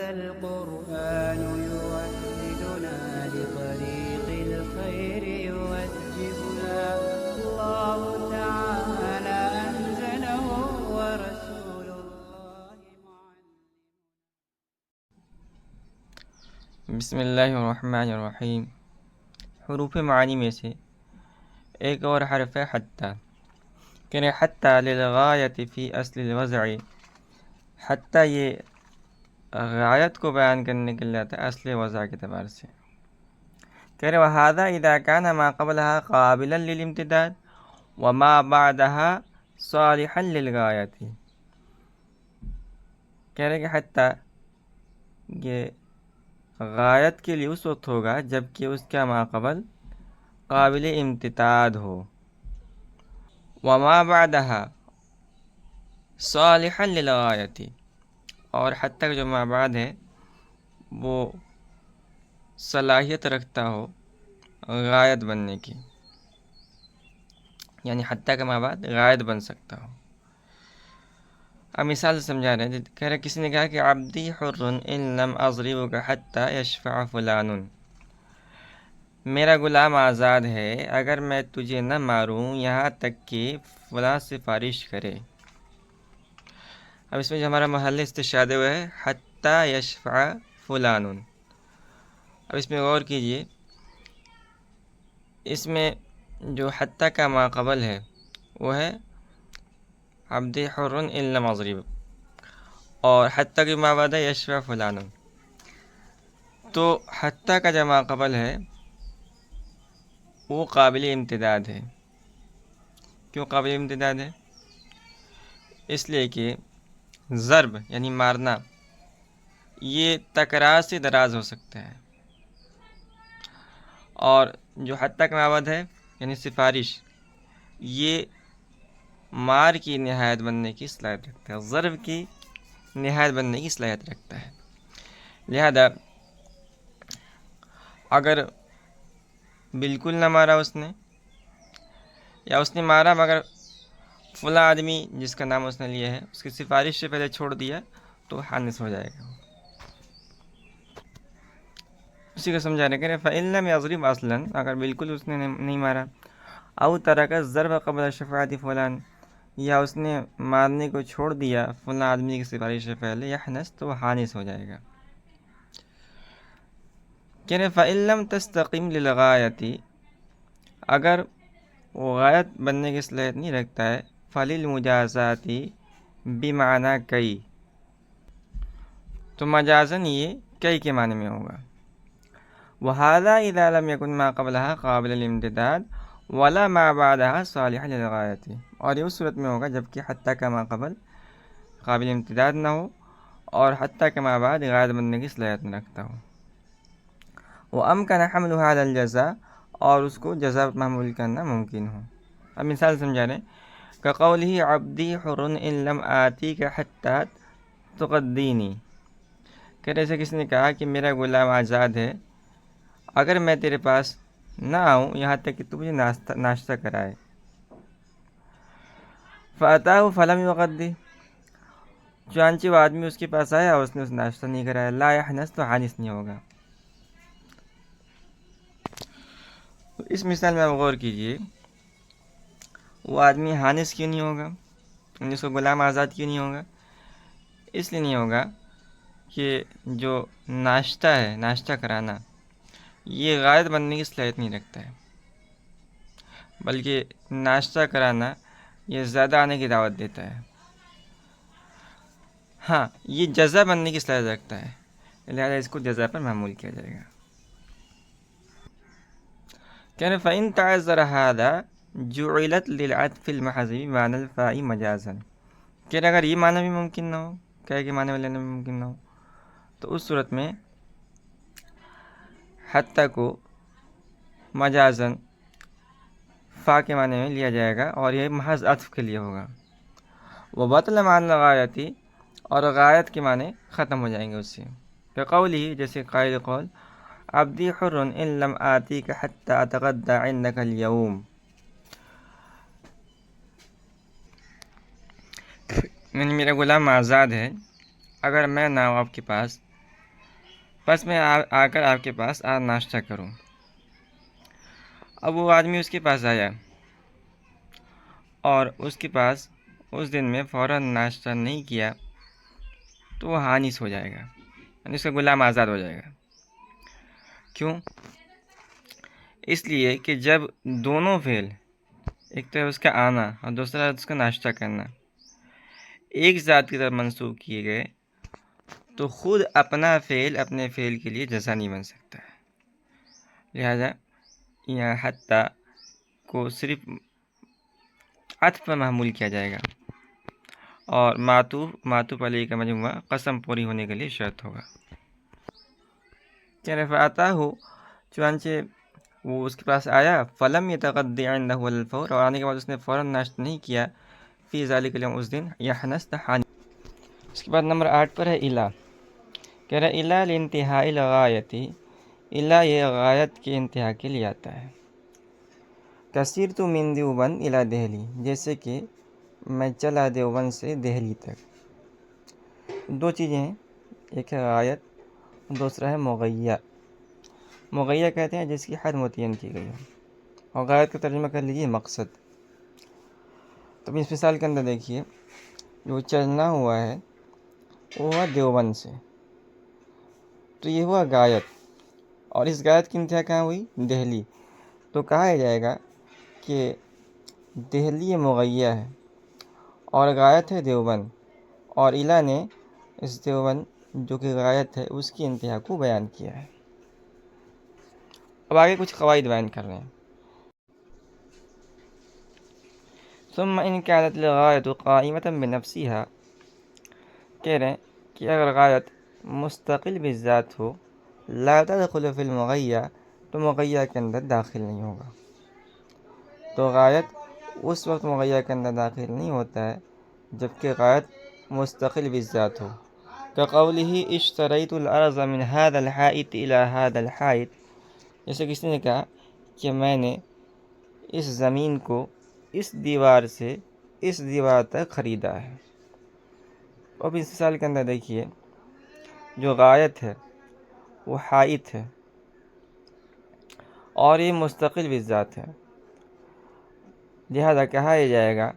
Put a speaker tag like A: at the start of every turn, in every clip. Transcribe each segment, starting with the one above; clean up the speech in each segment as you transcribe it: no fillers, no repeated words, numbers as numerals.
A: القرآن يوحدنا لطريق الخير يوجهنا الله تعالى أنزله ورسول الله معلم.
B: بسم اللہ الرحمن الرحیم۔ حروف معانی میں سے ایک اور حرف ہے حتی، کہ حتی للغایت فی اصل الوضع، حتی یہ غایت کو بیان کرنے کے لیے آتا ہے اصل وضع کے اعتبار سے۔ کہ وہذا اذا کان ما قبلها قابلا للامتداد وما بعدها صالحا للغایت، کہہ رہے کہ حتی یہ غایت کے لیے اس وقت ہوگا جب کہ اس کا ما قبل قابل امتداد ہو، وما بعدها صالحا للغایت، اور حتی کا جو ما بعد ہے وہ صلاحیت رکھتا ہو غایت بننے کی، یعنی حتی کا ما بعد غایت بن سکتا ہو۔ اب مثال سے سمجھا رہے ہیں، کہہ رہے کسی نے کہا کہ عبدی حر ان لم اضربک حتی یشفع فلان، میرا غلام آزاد ہے اگر میں تجھے نہ ماروں یہاں تک کہ فلاں سفارش کرے۔ اب اس میں جو ہمارا محل استشہاد ہوا ہے حتی یشفع فلان، اب اس میں غور کیجئے، اس میں جو حتی کا ما قبل ہے وہ ہے عبدی حر ان لم اضرب، اور حتی کی ما بعد ہے یشفع فلان، تو حتی کا جو ما قبل ہے وہ قابل امتداد ہے۔ کیوں قابل امتداد ہے؟ اس لیے کہ ضرب یعنی مارنا یہ تکرار سے دراز ہو سکتا ہے، اور جو حتی کا ما بعد ہے یعنی سفارش یہ مار کی نہایت بننے کی صلاحیت رکھتا ہے، ضرب کی نہایت بننے کی صلاحیت رکھتا ہے۔ لہذا اگر بالکل نہ مارا اس نے، یا اس نے مارا مگر فلاں آدمی جس کا نام اس نے لیا ہے اس کی سفارش سے پہلے چھوڑ دیا تو حانث ہو جائے گا۔ اسی کو سمجھا رہے کہ فَإِن لَمْ يَضْرِبْ أَصْلًا، اگر بالکل اس نے نہیں مارا، او ترک الضرب قبل شفاعت فلان، یا اس نے مارنے کو چھوڑ دیا فلاں آدمی کی سفارش سے پہلے، یحنث تو حانث ہو جائے گا۔ کہ فَإِن لَمْ تَسْتَقِمْ لِلْغَایَةِ، اگر وہ غایت بننے کی صلاحیت نہیں رکھتا ہے، فَلِلْمُجَازَاتِ بِمَعْنَى کئی، تو مجازن یہ کئی کے معنی میں ہوگا۔ وَهَذَا إِذَا لَمْ يَكُنْ مَا قَبْلَهَا قَابِلًا لِلْامْتِدَاد وَلَا مَا بَعْدَهَا صَالِحًا لِلْغَایَةِ، اور یہ اس صورت میں ہوگا جبکہ حتی کا ما قبل قابل امتداد نہ ہو اور حتی کا ما بعد غایت بننے کی صلاحیت نہ رکھتا ہو۔ وَأَمْكَنَ حَمْلُهَا عَلَى الْجَزَاءِ، اور اس کو جزا محمول کرنا ممکن ہو۔ اب مثال سمجھا رہے ہیں کہ قولہ عبدی حر ان لم آتیک حتی تقدینی، کہ جیسے کسی نے کہا کہ میرا غلام آزاد ہے اگر میں تیرے پاس نہ آؤں یہاں تک کہ تو مجھے ناشتہ کرائے۔ فَأَتَاهُ فَلَمْ يُغَدِّ، چنانچہ وہ آدمی اس کے پاس آیا اور اس نے ناشتہ نہیں کرایا، لا یحنث تو حانث نہیں ہوگا۔ اس مثال میں آپ غور کیجئے، وہ آدمی حانث کیوں نہیں ہوگا، جس کو غلام آزاد کیوں نہیں ہوگا؟ اس لیے نہیں ہوگا کہ جو ناشتہ ہے، ناشتہ کرانا، یہ غایت بننے کی صلاحیت نہیں رکھتا ہے، بلکہ ناشتہ کرانا یہ زیادہ آنے کی دعوت دیتا ہے۔ ہاں یہ جزا بننے کی صلاحیت رکھتا ہے، لہذا اس کو جزا پر معمول کیا جائے گا۔ کہ فَإِن تَعَذَّرَ هَذَا جُعِلَتْ لِلْعَطْفِ الْمَحْضِ بِمَعْنَى الْفَاءِ مَجَازًا، کہ اگر یہ معنی بھی ممکن نہ ہو، کہہ کے معنی لینا بھی ممکن نہ ہو، تو اس صورت میں حتی کو مجازن فا کے معنی میں لیا جائے گا اور یہ محض عطف کے لیے ہوگا۔ وَبَطْلَ مَعْنَى الْغَایَةِ، اور غایت کے معنی ختم ہو جائیں گے اس سے، کہ قوله جیسے قائل قول عبدی حر ان لم آتیک حتی اتغدى عندک اليوم، یعنی میرا غلام آزاد ہے اگر میں نہ آؤں آپ کے پاس بس میں آ کر آپ کے پاس آج ناشتہ کروں۔ اب وہ آدمی اس کے پاس آیا اور اس کے پاس اس دن میں فوراً ناشتہ نہیں کیا تو وہ حانس ہو جائے گا، یعنی اس کا غلام آزاد ہو جائے گا۔ کیوں؟ اس لیے کہ جب دونوں فعل، ایک تو ہے اس کا آنا اور دوسرا ہے اس کا ناشتہ کرنا، ایک ذات کی طرف منسوب کیے گئے تو خود اپنا فعل اپنے فعل کے لیے جزا نہیں بن سکتا ہے۔ لہذا یہاں حتی کو صرف عطف پر محمول کیا جائے گا اور معطوف علیہ کا مجموعہ قسم پوری ہونے کے لیے شرط ہوگا۔ کہ رفعتا ہو، چنانچہ وہ اس کے پاس آیا، فلم یتغدی عنہ الفور، اور آنے کے بعد اس نے فوراً ناشتہ نہیں کیا، فی ذالک الیوم، اس دن، یحنس تحانی۔ اس کے بعد نمبر 8 پر ہے الا، کہہ رہا الا لانتہاء الغایتی، الا یہ غایت کے انتہا کے لیے آتا ہے۔ کثیرت من دیوبند الی دہلی، جیسے کہ میں چلا دیوبند سے دہلی تک۔ دو چیزیں ہیں، ایک ہے غایت، دوسرا ہے مغیّہ۔ مغیّہ کہتے ہیں جس کی حد متعین کی گئی ہو، اور غایت کا ترجمہ کر لیجیے مقصد۔ تو اس مثال کے اندر دیکھیے، جو چلنا ہوا ہے وہ ہوا دیوبند سے، تو یہ ہوا غایت، اور اس غایت کی انتہا کہاں ہوئی؟ دہلی۔ تو کہا جائے گا کہ دہلی مغیّہ ہے اور غایت ہے دیوبند، اور الا نے اس دیوبند جو کہ غایت ہے اس کی انتہا کو بیان کیا ہے۔ اب آگے کچھ قواعد بیان کر رہے ہیں۔ ثم ان كانت الغایت قائمۃ بنفسها، کہہ رہے ہیں کہ اگر غایت مستقل بالذات ہو، لا تدخل فی المغیّہ، تو مغیّہ کے اندر داخل نہیں ہوگا۔ تو غایت اس وقت مغیّہ کے اندر داخل نہیں ہوتا ہے جبکہ غایت مستقل بالذات ہو۔ كقوله اشتریت الارض من هذا الحائط الى هذا الحائط، جیسے کسی نے کہا کہ میں نے اس زمین کو اس دیوار سے اس دیوار تک خریدا ہے۔ اب اس مثال کے اندر دیکھیے، جو غایت ہے وہ حائط ہے اور یہ مستقل بالذات ہے، لہذا کہا یہ جائے گا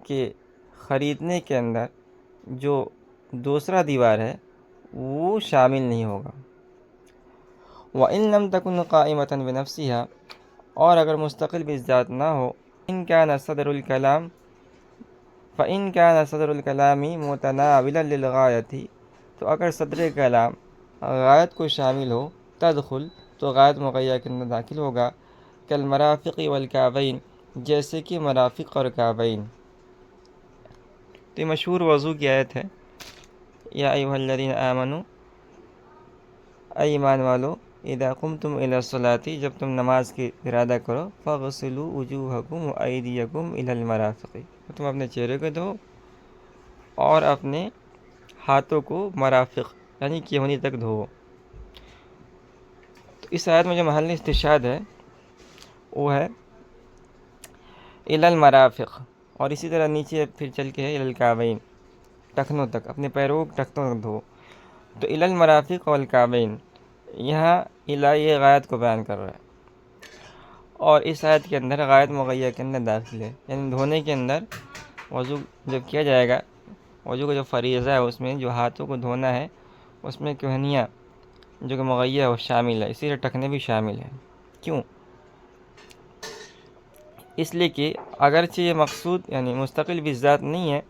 B: کہ خریدنے کے اندر جو دوسرا دیوار ہے وہ شامل نہیں ہوگا۔ وَإِن لَمْ تَكُنْ قَائِمَةً بِنَفْسِهَا، اور اگر مستقل بالذات نہ ہو، فَإِن كَانَ صَدْرُ الْكَلَامِ مُتَنَاوِلًا لِلْغَایَةِ، تو اگر صدر کلام غایت کو شامل ہو، تدخل، تو غایت مغیّہ کے اندر داخل ہوگا۔ کالمرافق والکعبین، جیسے کہ مرافق اور کعبین۔ تو یہ مشہور وضو کی آیت ہے، یا ایھا الذین آمنوا، اے ایمان والو، اذا قمتم الی الصلاۃ، جب تم نماز کی ارادہ کرو، فاغسلوا وجوہکم وایدیکم الی المرافق، تم اپنے چہرے کو دھو اور اپنے ہاتھوں کو مرافق یعنی کہونی تک دھو۔ تو اس آیت میں جو محل استشہاد ہے وہ ہے الی المرافق، اور اسی طرح نیچے پھر چل کے ہے الی الکعبین، ٹخنوں تک، اپنے پیروں کو ٹخنوں تک دھو۔ تو الی المرافق والکعبین، یہاں الی یہ غایت کو بیان کر رہا ہے، اور اس آیت کے اندر غایت مغیّہ کے اندر داخل ہے، یعنی دھونے کے اندر وضو جب کیا جائے گا، وضو کا جو فریضہ ہے اس میں جو ہاتھوں کو دھونا ہے اس میں کہنیاں جو کہ مغیّہ ہے وہ شامل ہے، اسی لیے ٹخنے بھی شامل ہیں۔ کیوں؟ اس لیے کہ اگرچہ یہ مقصود یعنی مستقل بالذات نہیں ہے،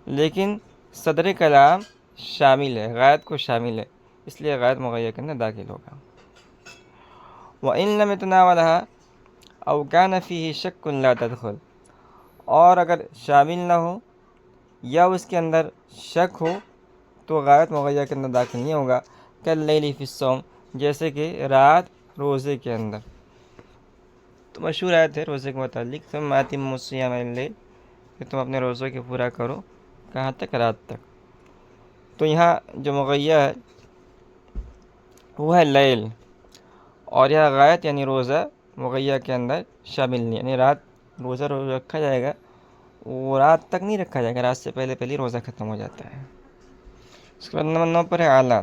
B: لیکن صدر کلام شامل ہے، غایت کو شامل ہے، اس لیے غایت مغیّہ کے اندر داخل ہوگا۔ وَإِن لَمْ يَتَنَاوَلْهَا أَوْ كَانَ فِيهِ شَكٌّ لَا تَدْخُلُ، اور اگر شامل نہ ہو یا اس کے اندر شک ہو تو غایت مغیّہ کے اندر داخل نہیں ہوگا۔ کاللیل فی الصوم، جیسے کہ رات روزے کے اندر۔ تو مشہور آیت ہے روزے کے متعلق، ثم اتموا الصیام الی اللیل، کہ تم اپنے روزوں کے پورا کرو، کہاں تک؟ رات تک۔ تو یہاں جو مغیّہ ہے وہ ہے لیل، اور یہاں غایت یعنی روزہ مغیّہ کے اندر شامل نہیں، یعنی رات روزہ رکھا جائے گا، وہ رات تک نہیں رکھا جائے گا، رات سے پہلے پہلے روزہ ختم ہو جاتا ہے۔ اس کے بعد نمبر 9 پر ہے اعلیٰ،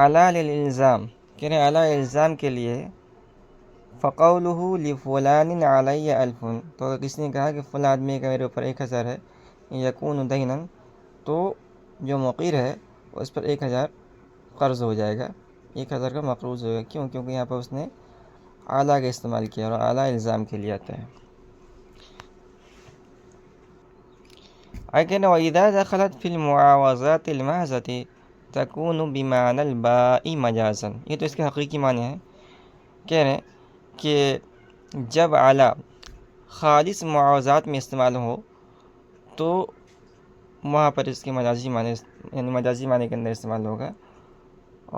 B: علی للالزام، کہہ رہے علی الزام کے لیے فقولہ لفلان علی الف، تو اگر کسی نے کہا کہ فلاں آدمی کا میرے اوپر 1000 ہے، یکون دینا، تو جو مقیر ہے اس پر 1000 قرض ہو جائے گا، 1000 کا مقروض ہوگا. کیوں؟ کیونکہ یہاں پر اس نے اعلیٰ کا استعمال کیا اور اعلیٰ الزام کے لیے آتا ہے. اگر وَإِذَا دَخَلَتْ فِي الْمُعَاوَضَاتِ الْمَحْضَةِ تَكُونُ بِمَعْنَى الْبَاءِ مَجَازًا، یہ تو اس کے حقیقی معنی ہیں. کہہ رہے ہیں کہ جب اعلیٰ خالص معاوضات میں استعمال ہو تو وہاں پر اس کے مجازی معنی، یعنی مجازی معنی کے اندر استعمال ہوگا،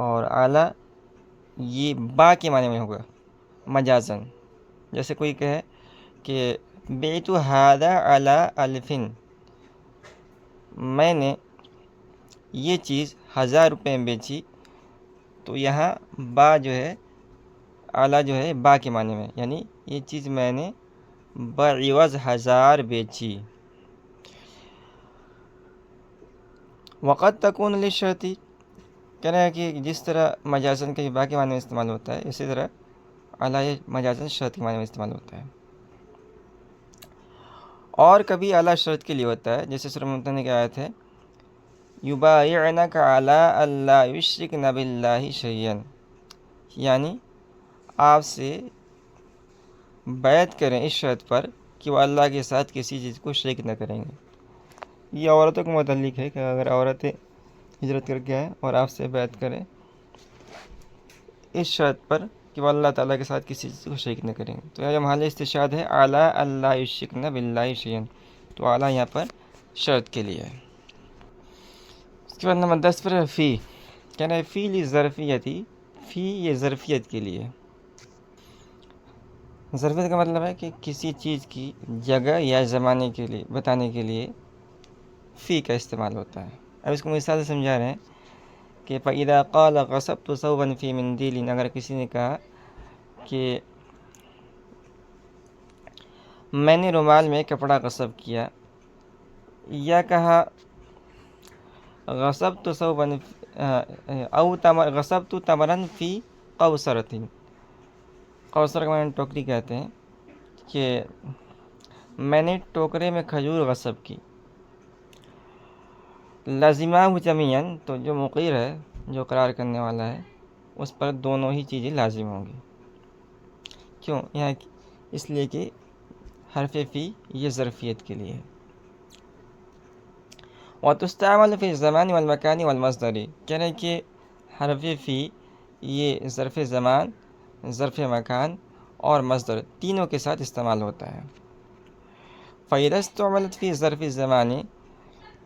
B: اور اعلیٰ یہ با کے معنی میں ہوگا مجازن. جیسے کوئی کہے کہ بیعت ھذا علی الف، میں نے یہ چیز 1000 روپے میں بیچی، تو یہاں با جو ہے اعلیٰ جو ہے با کے معنی میں، یعنی یہ چیز میں نے بعوض 1000 بیچی. وقت تکون للشرطی، کہہ رہا ہے کہ جس طرح مجازن کے با کے معنی میں استعمال ہوتا ہے، اسی طرح اعلیٰ مجازن شرط کے معنی میں استعمال ہوتا ہے. اور کبھی اعلیٰ شرط کے لیے ہوتا ہے، جیسے سورہ ممتحنہ کی آیت ہے یبایعنک علی الا یشرکن باللہ شیئا، یعنی آپ سے بیعت کریں اس شرط پر کہ وہ اللہ کے ساتھ کسی چیز کو شریک نہ کریں گے. یہ عورتوں کو متعلق ہے کہ اگر عورتیں ہجرت کر کے آئیں اور آپ سے بیعت کریں اس شرط پر کہ وہ اللہ تعالیٰ کے ساتھ کسی چیز کو شریک نہ کریں گے، تو یہ محل استشہاد ہے اعلیٰ اللہ یشرکن باللہ شیئا، تو اعلیٰ یہاں پر شرط کے لیے ہے. اس کے بعد نمبر 10 پر فی، کہنا ہے فی لظرفیتی، فی یہ ظرفیت کے لیے. ظرفیت کا مطلب ہے کہ کسی چیز کی جگہ یا زمانے کے لیے بتانے کے لیے فی کا استعمال ہوتا ہے. اب اس کو مثال سے سمجھا رہے ہیں کہ فَإِذَا قَالَ غَصَبْتُ ثَوْبًا فِي مِنْدِيلٍ، اگر کسی نے کہا کہ میں نے رومال میں کپڑا غصب کیا، یا کہا غصبت ثوبًا او غصبت تمرا فی قوسرۃ، قوسر کا معنی ٹوکری کہتے ہیں، کہ میں نے ٹوکرے میں کھجور غصب کی. لازمہ جمیعاً، تو جو مقیر ہے، جو قرار کرنے والا ہے، اس پر دونوں ہی چیزیں لازم ہوں گی. کیوں؟ یہاں اس لیے کہ حرف فی یہ ظرفیت کے لیے ہے. وتستعمل فی الزمان والمکان والمصدر، کہہ رہے ہیں کہ حرف فی یہ ظرف زمان، ظرف مکان اور مصدر تینوں کے ساتھ استعمال ہوتا ہے. فَإِذَا اسْتُعْمِلَتْ فِي ظرف الزمان،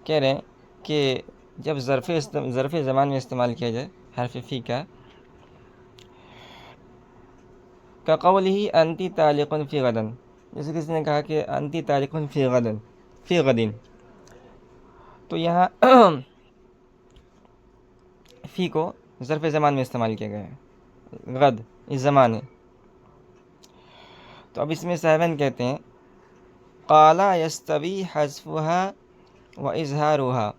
B: کہہ رہے ہیں کہ جب ظرف زمان میں استعمال کیا جائے حرف فی کا، كقوله انتی طالق فی غدن، جیسے کسی نے کہا کہ انتی طالق فی غدن، فی غدن، تو یہاں فی کو ظرف زمان میں استعمال کیا گیا ہے، غد اس زمان ہے. تو اب اس میں صاحبین کہتے ہیں قال یستوی حذفها و اظہارها،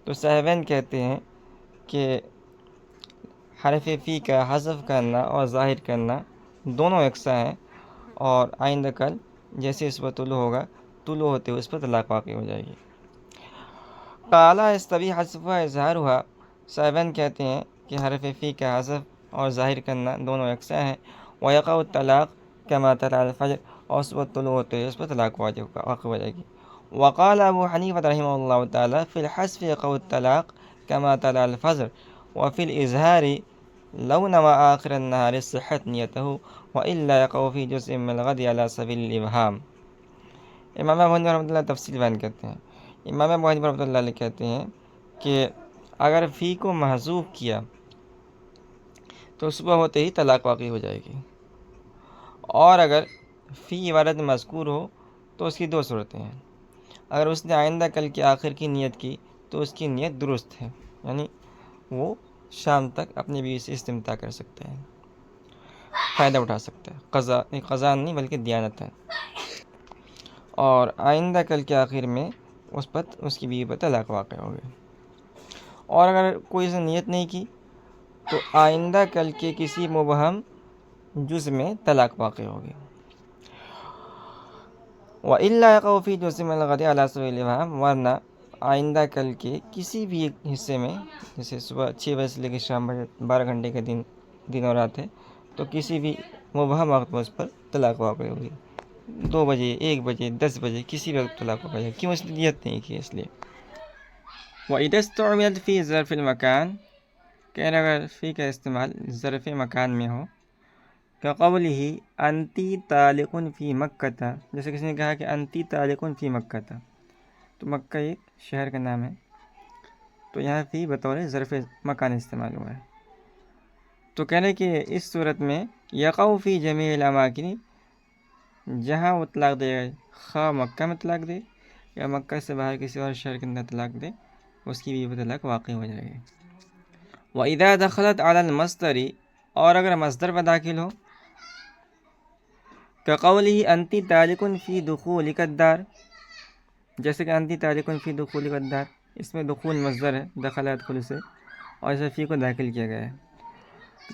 B: تو صاحبین کہتے ہیں کہ حرف فی کا حذف کرنا اور ظاہر کرنا دونوں یکساں ہیں، اور آئندہ کل جیسے اس پر طلوع ہوگا، طلوع ہوتے ہوئے اس پر طلاق واقع ہو جائے گی. قال یستوی حذفها اظہارها، صاحبین کہتے ہیں کہ حرف فی کا حذف اور ظاہر کرنا دونوں یکساں ہیں. ویقع الطلاق کما طلع الفجر، اور اس پر طلوع ہوتے ہوئے اس پر طلاق واقع ہو جائے گی. وقال ابو حنیفہ رحمہ اللہ تعالی فی الحذف یقع الطلاق کما طلع الفجر وفی الاظہار لو نوى آخر النهار صحت نیته وإلا يقع في جزء من الغد على سبيل الإبهام. امام ابو حنیفہ رحمۃ اللہ تفصیل بیان کرتے ہیں. امام ابو حنیفہ رحمۃ اللہ علیہ کہتے ہیں کہ اگر فی کو محذوف کیا تو صبح ہوتے ہی طلاق واقع ہو جائے گی، اور اگر فی عبارت مذکور ہو تو اس کی دو صورتیں ہیں. اگر اس نے آئندہ کل کے آخر کی نیت کی تو اس کی نیت درست ہے، یعنی وہ شام تک اپنی بیوی سے استمتاع کر سکتا ہے، فائدہ اٹھا سکتا ہے، قضا نہیں بلکہ دیانت ہے. اور آئندہ کل کے آخر میں اس کی بیوی پر طلاق واقع ہو گئی. اور اگر کوئی اس نے نیت نہیں کی تو آئندہ کل کے کسی مبہم جز میں طلاق واقع ہوگی. وَإِلَّا يَقَعُ فِي جُزْءٍ مِنَ الْغَدِ عَلَى سَبِيلِ الْإِبْهَامِ، ورنہ آئندہ کل کے کسی بھی ایک حصے میں، جیسے صبح 6 بجے سے لے کے شام بجے 12 گھنٹے کا دن اور رات ہے، تو کسی بھی مبہم وقت میں اس پر طلاق واقع ہوگی. 2 بجے، 1 بجے، 10 بجے، کسی بھی وقت طلاق واقع ہوگی. کیوں؟ اس لیے نیت نہیں کی اس لیے. وَإِذَا اسْتُعْمِلَتْ فِي ظَرْفِ الْمَكَانِ، کہ اگر فی کا استعمال ظرف مکان میں ہو، كقوله انتی طالق فی مکہ، جیسے کسی نے کہا کہ انتی طالق فی مکہ، تو مکہ ایک شہر کا نام ہے، تو یہاں فی بطور ظرف مکان استعمال ہوا ہے. تو کہہ رہے کہ اس صورت میں یقع فی جمیع الاماکن، جہاں وہ طلاق دے گا، خواہ مکہ میں طلاق دے یا مکہ سے باہر کسی اور شہر کے اندر طلاق دے، اس کی بھی طلاق واقع ہو جائے گی. وَإِذَا دَخَلَتْ عَلَى الْمَصْدَرِ، اور اگر مصدر پر داخل ہو، كقوله انتی طالق فی دخولک الدار، جیسے کہ انتی طالق فی دخولک الدار، اس میں دخول مصدر ہے، دخل يدخل سے، اور اسے فی کو داخل کیا گیا ہے.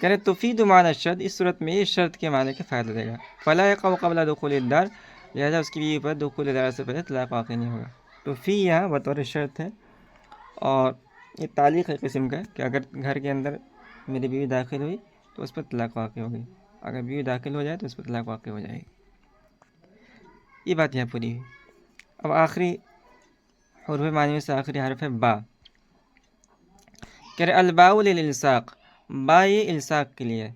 B: کہہ رہے تفید معنی الشرط، اس صورت میں یہ شرط کے معنی کا فائدہ دے گا. فلا يقع قبل دخول الدار، لہذا اس کی بیوی پر دخول دار سے پہلے طلاق واقع نہیں ہوگا. تو فی یہاں بطور شرط ہے، اور یہ تعلیق ہے قسم کا، کہ اگر گھر کے اندر میری بیوی داخل ہوئی تو اس پر طلاق واقع ہوگی، اگر بیوی داخل ہو جائے تو اس پر طلاق واقع ہو جائے گی. یہ بات یہاں پوری ہوئی. اب آخری حروف معنی میں سے آخری حرف ہے با. کہہ رہے الباء للالصاق، با یہ الصاق کے لیے.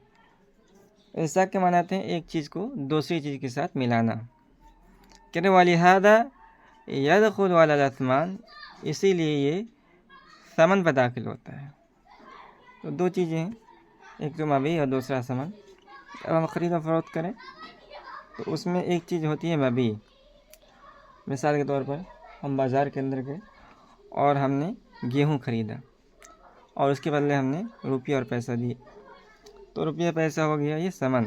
B: الصاق کے معنی آتے ہیں ایک چیز کو دوسری چیز کے ساتھ ملانا. کہہ رہے وَلِهَذَا يَدْخُلُ عَلَى الْأَثْمَانِ، اسی لیے یہ ثمن پر داخل ہوتا ہے. تو 2 چیزیں ہیں، ایک تو مبیع اور دوسرا ثمن. اب ہم خرید و فروخت کریں تو اس میں ایک چیز ہوتی ہے مبیع. مثال کے طور پر ہم بازار کے اندر گئے اور ہم نے گیہوں خریدا، اور اس کے بدلے ہم نے روپیہ اور پیسہ دیے، تو روپیہ پیسہ ہو گیا یہ ثمن،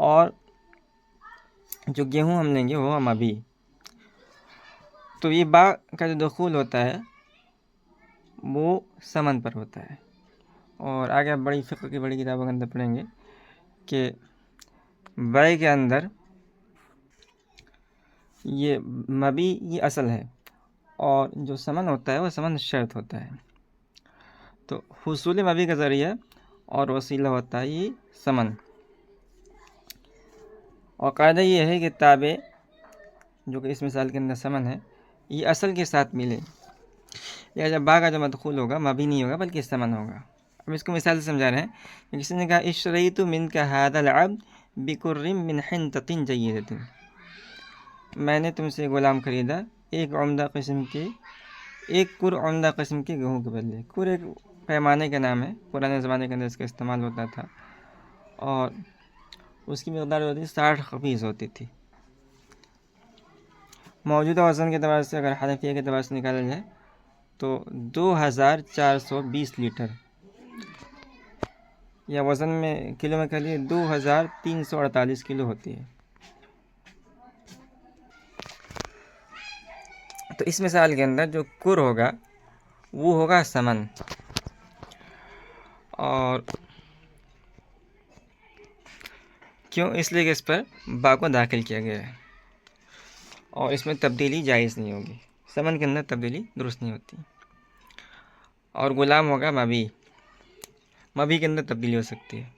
B: اور جو گیہوں ہم لیں گے وہ مبیع. تو یہ با کا جو دخول ہوتا ہے وہ ثمن پر ہوتا ہے. اور آگے آپ بڑی فقہ کی بڑی کتابوں کے اندر پڑھیں گے کہ بیع کے اندر یہ مبیع یہ اصل ہے، اور جو ثمن ہوتا ہے وہ ثمن شرط ہوتا ہے. تو حصول مبیع کا ذریعہ اور وسیلہ ہوتا ہے یہ ثمن. اور قاعدہ یہ ہے کہ تابع جو کہ اس مثال کے اندر ثمن ہے، یہ اصل کے ساتھ ملے. لہٰذا با کا جو مدخول ہوگا مبیع نہیں ہوگا بلکہ ثمن ہوگا. اب اس کو مثال سے سمجھا رہے ہیں کہ کسی نے کہا اشتریت منک ھذا العبد بکر من حنطۃ جیدۃ، میں نے تم سے غلام خریدا ایک کر عمدہ قسم کے گیہوں کے بدلے. کر ایک پیمانے کا نام ہے، پرانے زمانے کے اندر اس کا استعمال ہوتا تھا، اور اس کی مقدار ہوتی 60 خبیز ہوتی تھی. موجودہ وزن کے اعتبار سے اگر حنفیہ کے اعتبار سے نکالا جائے تو 2420 لیٹر، یا وزن میں کلو میں کہہ لیے 2348 کلو ہوتی ہے. تو اس مثال کے اندر جو کر ہوگا وہ ہوگا ثمن، اور کیوں؟ اس لیے کہ اس پر با کو داخل کیا گیا ہے، اور اس میں تبدیلی جائز نہیں ہوگی. ثمن کے اندر تبدیلی درست نہیں ہوتی. اور غلام ہوگا مبیع کے اندر تبدیلی ہو سکتی ہے.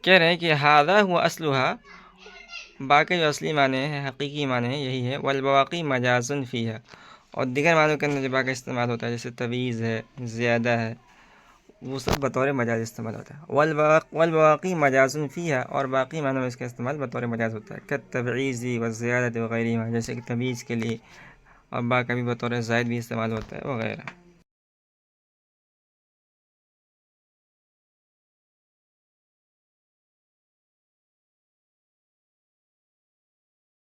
B: کہہ رہے ہیں کہ ھذا ہوا اصلھا، با کے جو اصلی معنی ہے، حقیقی معنی ہے یہی ہے. والبواقی مجاز فیھا، اور دیگر معنوں کے اندر جو با کا استعمال ہوتا ہے جیسے تویز ہے، زیادہ ہے، وہ سب بطور مجاز استعمال ہوتا ہے. والبواقی مجاز فیھا، اور باقی معنوں میں اس کا استعمال بطور مجاز ہوتا ہے. کالتبعیض والزیادۃ وغیرہما، جیسے کہ تمییز کے لیے، اور با کا بھی بطور زائد بھی استعمال ہوتا ہے وغیرہ.